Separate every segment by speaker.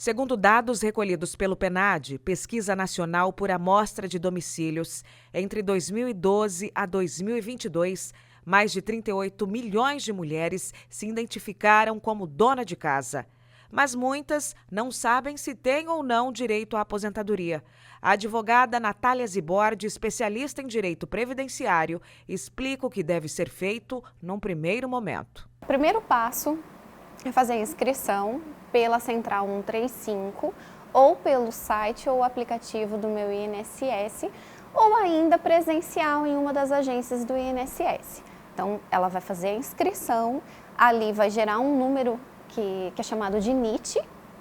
Speaker 1: Segundo dados recolhidos pelo PNAD, Pesquisa Nacional por Amostra de Domicílios, entre 2012 a 2022, mais de 38 milhões de mulheres se identificaram como dona de casa. Mas muitas não sabem se têm ou não direito à aposentadoria. A advogada Natália Zibordi, especialista em direito previdenciário, explica o que deve ser feito num primeiro momento.
Speaker 2: O primeiro passo é fazer a inscrição pela Central 135 ou pelo site ou aplicativo do Meu INSS ou ainda presencial em uma das agências do INSS. Então, ela vai fazer a inscrição, ali vai gerar um número que é chamado de NIT,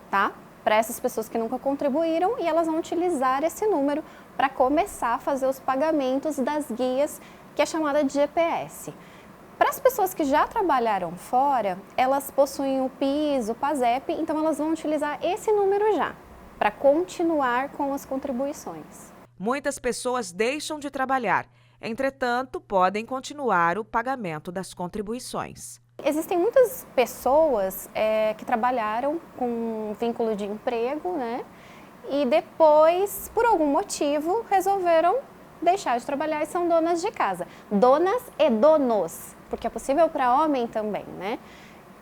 Speaker 2: tá? Para essas pessoas que nunca contribuíram, e elas vão utilizar esse número para começar a fazer os pagamentos das guias, que é chamada de GPS. Para as pessoas que já trabalharam fora, elas possuem o PIS, o PASEP, então elas vão utilizar esse número já, para continuar com as contribuições.
Speaker 1: Muitas pessoas deixam de trabalhar, entretanto, podem continuar o pagamento das contribuições.
Speaker 2: Existem muitas pessoas que trabalharam com vínculo de emprego, né? E depois, por algum motivo, resolveram deixar de trabalhar e são donas de casa. Donas e donos, porque é possível para homem também, né?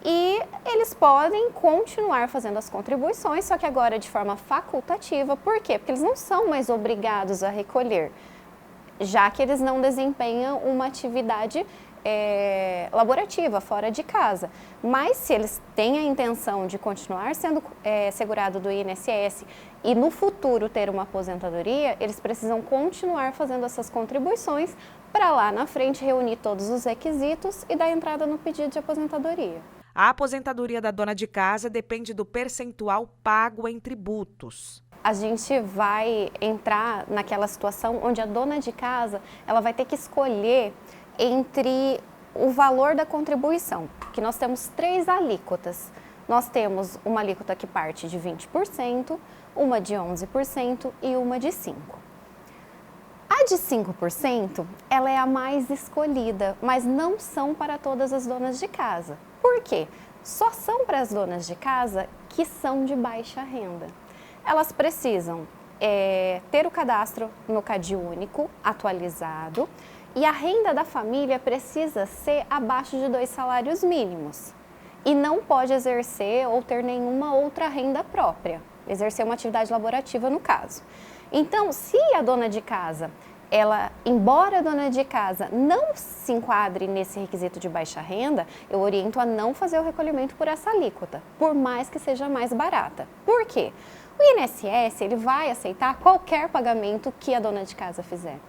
Speaker 2: E eles podem continuar fazendo as contribuições, só que agora de forma facultativa. Por quê? Porque eles não são mais obrigados a recolher, já que eles não desempenham uma atividade laborativa, fora de casa. Mas se eles têm a intenção de continuar sendo segurado do INSS e no futuro ter uma aposentadoria, eles precisam continuar fazendo essas contribuições para lá na frente reunir todos os requisitos e dar entrada no pedido de aposentadoria.
Speaker 1: A aposentadoria da dona de casa depende do percentual pago em tributos.
Speaker 2: A gente vai entrar naquela situação onde a dona de casa ela vai ter que escolher entre o valor da contribuição, que nós temos 3 alíquotas. Nós temos uma alíquota que parte de 20%, uma de 11% e uma de 5%. A de 5%, ela é a mais escolhida, mas não são para todas as donas de casa. Por quê? Só são para as donas de casa que são de baixa renda. Elas precisam ter o cadastro no CadÚnico atualizado, e a renda da família precisa ser abaixo de 2 salários mínimos e não pode exercer ou ter nenhuma outra renda própria, exercer uma atividade laborativa no caso. Então, se a dona de casa, embora a dona de casa não se enquadre nesse requisito de baixa renda, eu oriento a não fazer o recolhimento por essa alíquota, por mais que seja mais barata. Por quê? O INSS ele vai aceitar qualquer pagamento que a dona de casa fizer.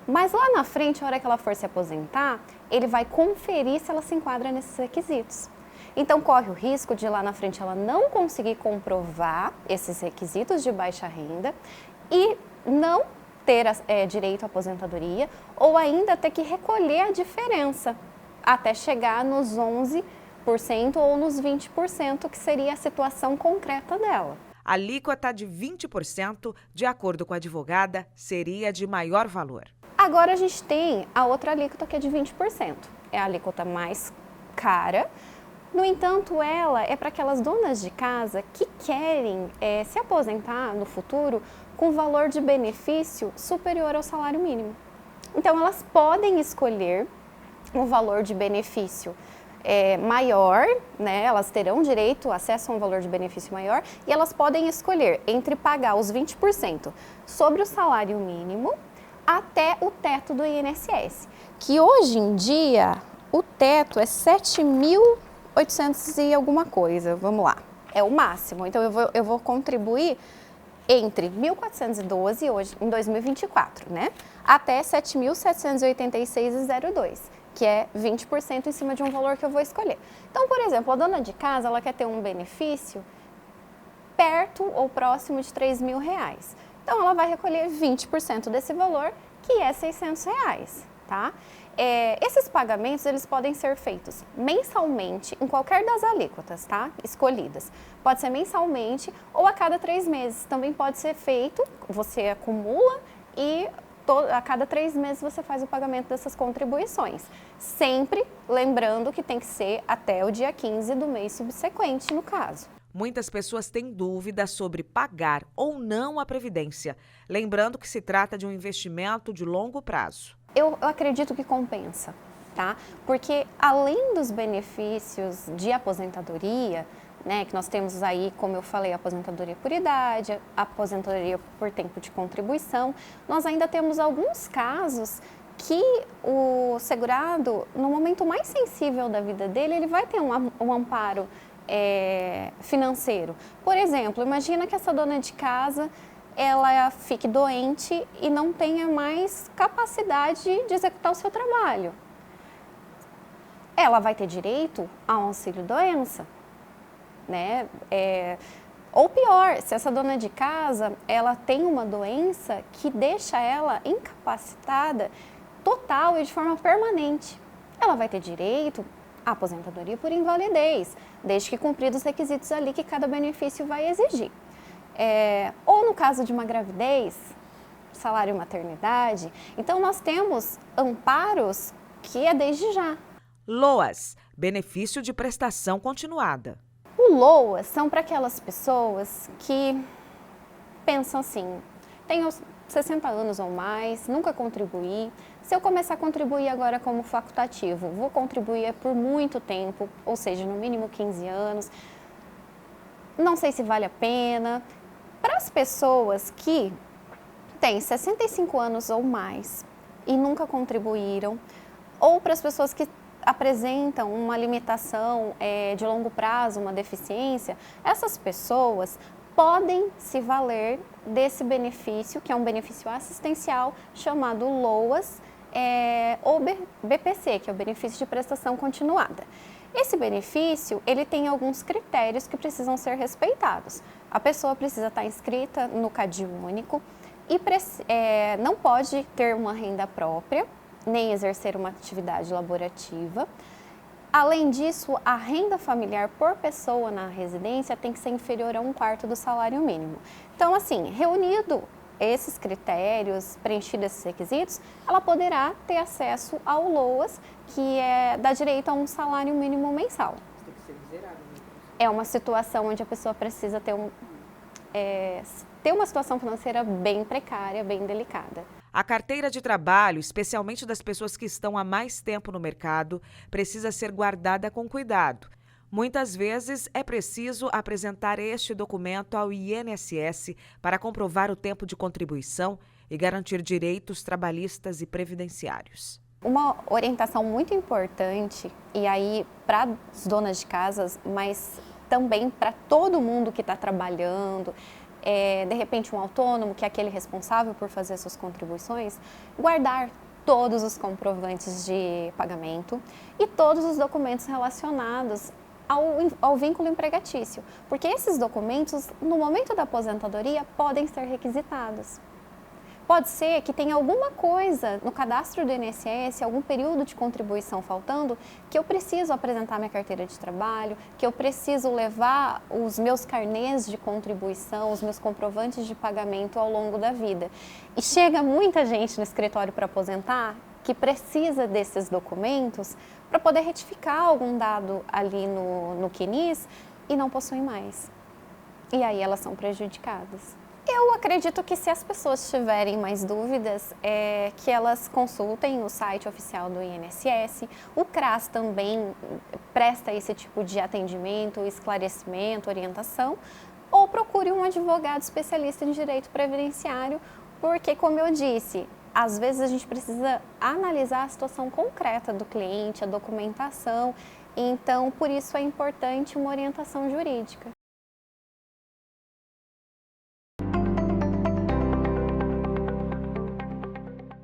Speaker 2: Mas lá na frente, a hora que ela for se aposentar, ele vai conferir se ela se enquadra nesses requisitos. Então, corre o risco de lá na frente ela não conseguir comprovar esses requisitos de baixa renda e não ter direito à aposentadoria ou ainda ter que recolher a diferença até chegar nos 11% ou nos 20%, que seria a situação concreta dela.
Speaker 1: A alíquota de 20%, de acordo com a advogada, seria de maior valor.
Speaker 2: Agora a gente tem a outra alíquota que é de 20%. É a alíquota mais cara. No entanto, ela é para aquelas donas de casa que querem se aposentar no futuro com valor de benefício superior ao salário mínimo. Então, elas podem escolher um valor de benefício maior, né? Elas terão direito, acesso a um valor de benefício maior, e elas podem escolher entre pagar os 20% sobre o salário mínimo até o teto do INSS, que hoje em dia o teto é 7.800 e alguma coisa, vamos lá, é o máximo. Então eu vou contribuir entre 1.412 hoje em 2024, né, até 7.786,02, que é 20% em cima de um valor que eu vou escolher. Então, por exemplo, a dona de casa ela quer ter um benefício perto ou próximo de R$3.000. Então, ela vai recolher 20% desse valor, que é R$600, tá? Esses pagamentos, eles podem ser feitos mensalmente em qualquer das alíquotas, tá? Escolhidas. Pode ser mensalmente ou a cada 3 meses. Também pode ser feito, você acumula e a cada 3 meses você faz o pagamento dessas contribuições. Sempre lembrando que tem que ser até o dia 15 do mês subsequente, no caso.
Speaker 1: Muitas pessoas têm dúvidas sobre pagar ou não a Previdência, lembrando que se trata de um investimento de longo prazo.
Speaker 2: Eu acredito que compensa, tá? Porque além dos benefícios de aposentadoria, né, que nós temos aí, como eu falei, a aposentadoria por idade, a aposentadoria por tempo de contribuição, nós ainda temos alguns casos que o segurado, no momento mais sensível da vida dele, ele vai ter um amparo financeiro. Por exemplo, imagina que essa dona de casa ela fique doente e não tenha mais capacidade de executar o seu trabalho. Ela vai ter direito ao auxílio-doença, né? Ou pior, se essa dona de casa ela tem uma doença que deixa ela incapacitada total e de forma permanente, ela vai ter direito à aposentadoria por invalidez, desde que cumpridos os requisitos ali que cada benefício vai exigir. Ou no caso de uma gravidez, salário maternidade, então nós temos amparos que é desde já.
Speaker 1: LOAS, benefício de prestação continuada.
Speaker 2: O LOAS são para aquelas pessoas que pensam assim, tenho 60 anos ou mais, nunca contribuí, se eu começar a contribuir agora como facultativo, vou contribuir por muito tempo, ou seja, no mínimo 15 anos, não sei se vale a pena. Para as pessoas que têm 65 anos ou mais e nunca contribuíram, ou para as pessoas que apresentam uma limitação de longo prazo, uma deficiência, essas pessoas podem se valer desse benefício, que é um benefício assistencial chamado LOAS ou BPC, que é o benefício de prestação continuada. Esse benefício, ele tem alguns critérios que precisam ser respeitados. A pessoa precisa estar inscrita no CadÚnico e não pode ter uma renda própria, nem exercer uma atividade laborativa. Além disso, a renda familiar por pessoa na residência tem que ser inferior a 1/4 do salário mínimo. Então, assim, reunido esses critérios, preenchidos esses requisitos, ela poderá ter acesso ao LOAS, que dá direito a um salário mínimo mensal.
Speaker 1: Tem que ser miserável.
Speaker 2: É uma situação onde a pessoa precisa ter uma situação financeira bem precária, bem delicada.
Speaker 1: A carteira de trabalho, especialmente das pessoas que estão há mais tempo no mercado, precisa ser guardada com cuidado. Muitas vezes é preciso apresentar este documento ao INSS para comprovar o tempo de contribuição e garantir direitos trabalhistas e previdenciários.
Speaker 2: Uma orientação muito importante, e aí para as donas de casas, mas também para todo mundo que está trabalhando, de repente um autônomo, que é aquele responsável por fazer suas contribuições, guardar todos os comprovantes de pagamento e todos os documentos relacionados ao vínculo empregatício, porque esses documentos, no momento da aposentadoria, podem ser requisitados. Pode ser que tenha alguma coisa no cadastro do INSS, algum período de contribuição faltando, que eu preciso apresentar minha carteira de trabalho, que eu preciso levar os meus carnês de contribuição, os meus comprovantes de pagamento ao longo da vida. E chega muita gente no escritório para aposentar que precisa desses documentos para poder retificar algum dado ali no CNIS e não possuem mais. E aí elas são prejudicadas. Eu acredito que se as pessoas tiverem mais dúvidas, que elas consultem o site oficial do INSS. O CRAS também presta esse tipo de atendimento, esclarecimento, orientação, ou procure um advogado especialista em direito previdenciário, porque, como eu disse, às vezes a gente precisa analisar a situação concreta do cliente, a documentação, então por isso é importante uma orientação jurídica.